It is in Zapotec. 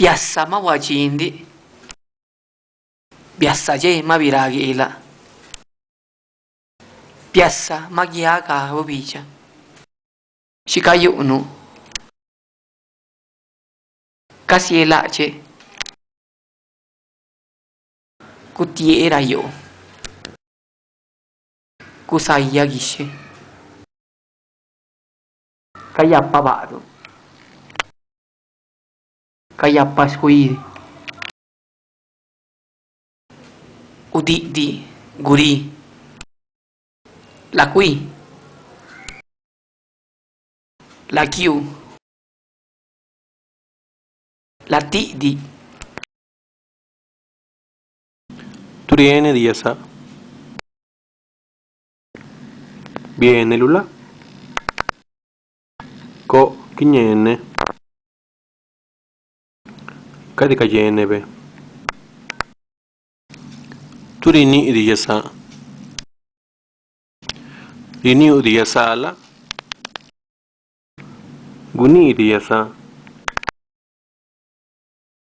biasa ma wajindi biasa je ma viragi ila biasa ma giaga bobicha shikayunu kasi elache kutiera yo kusaya gishe kayapa bado kayapa squid udidi guri la qui la Q la T Turiene diasa. Viene lula. Ko kinyene. Kadi kajene be. Turini diasa. Rini diasa la. Guni diasa.